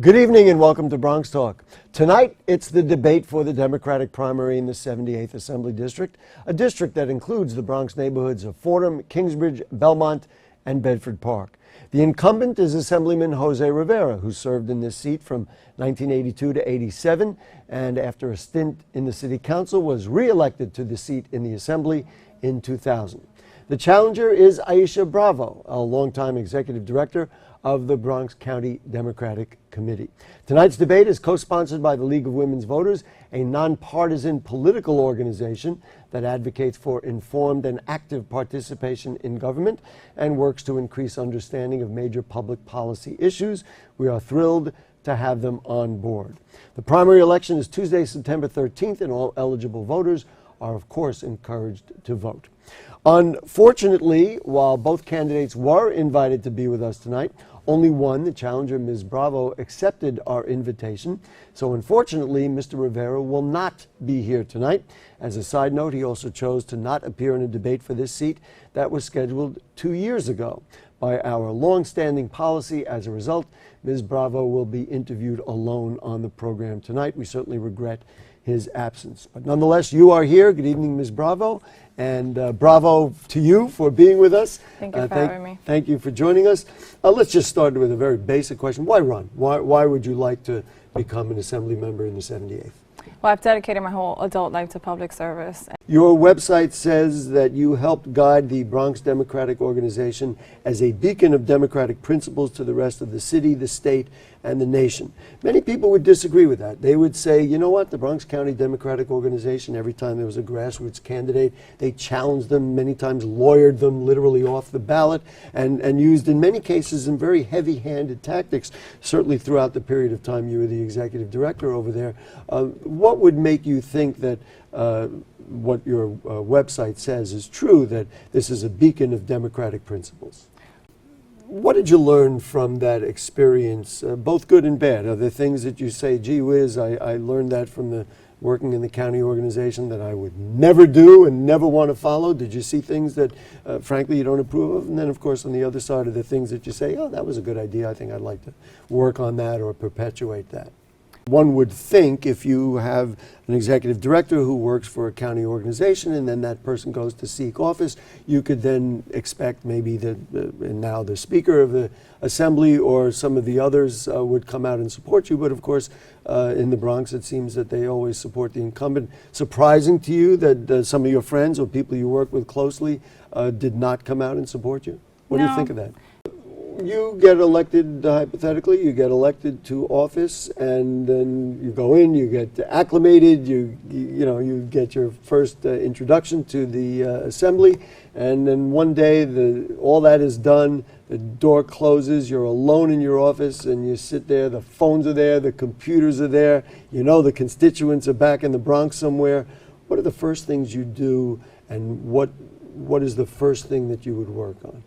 Good evening and welcome to Bronx Talk. Tonight, it's the debate for the Democratic primary in the 78th Assembly District, a district that includes the Bronx neighborhoods of Fordham, Kingsbridge, Belmont, and Bedford Park. The incumbent is Assemblyman Jose Rivera, who served in this seat from 1982 to 87, and after a stint in the City Council, was re-elected to the seat in the Assembly in 2000. The challenger is Aisha Bravo, a longtime executive director of the Bronx County Democratic Committee. Tonight's debate is co-sponsored by the League of Women's Voters, a nonpartisan political organization that advocates for informed and active participation in government and works to increase understanding of major public policy issues. We are thrilled to have them on board. The primary election is Tuesday, September 13th, and all eligible voters are, of course, encouraged to vote. Unfortunately, while both candidates were invited to be with us tonight, only one, the challenger, Ms. Bravo, accepted our invitation. So unfortunately, Mr. Rivera will not be here tonight. As a side note, he also chose to not appear in a debate for this seat that was scheduled 2 years ago. By our long-standing policy, as a result, Ms. Bravo will be interviewed alone on the program tonight. We certainly regret his absence. But nonetheless, you are here. Good evening, Ms. Bravo. And bravo to you for being with us. Thank you for having me. Thank you for joining us. Let's just start with a very basic question. Why run? Why would you like to become an Assembly member in the 78th? Well, I've dedicated my whole adult life to public service. Your website says that you helped guide the Bronx Democratic Organization as a beacon of democratic principles to the rest of the city, the state, and the nation. Many people would disagree with that. They would say, you know what, the Bronx County Democratic Organization, every time there was a grassroots candidate, they challenged them, many times lawyered them literally off the ballot, and used in many cases some very heavy-handed tactics, certainly throughout the period of time you were the executive director over there. What would make you think that what your website says is true, that this is a beacon of democratic principles? What did you learn from that experience, both good and bad? Are there things that you say, gee whiz, I learned that from the working in the county organization that I would never do and never want to follow? Did you see things that, frankly, you don't approve of? And then, of course, on the other side are the things that you say, oh, that was a good idea. I think I'd like to work on that or perpetuate that. One would think if you have an executive director who works for a county organization and then that person goes to seek office, you could then expect maybe now the Speaker of the Assembly or some of the others would come out and support you. But of course, in the Bronx, it seems that they always support the incumbent. Surprising to you that some of your friends or people you work with closely did not come out and support you? What do you think of that? You get elected, hypothetically, you get elected to office, and then you go in, you get acclimated, you get your first introduction to the assembly, and then one day all that is done, the door closes, you're alone in your office, and you sit there, the phones are there, the computers are there, you know the constituents are back in the Bronx somewhere. What are the first things you do, and what is the first thing that you would work on?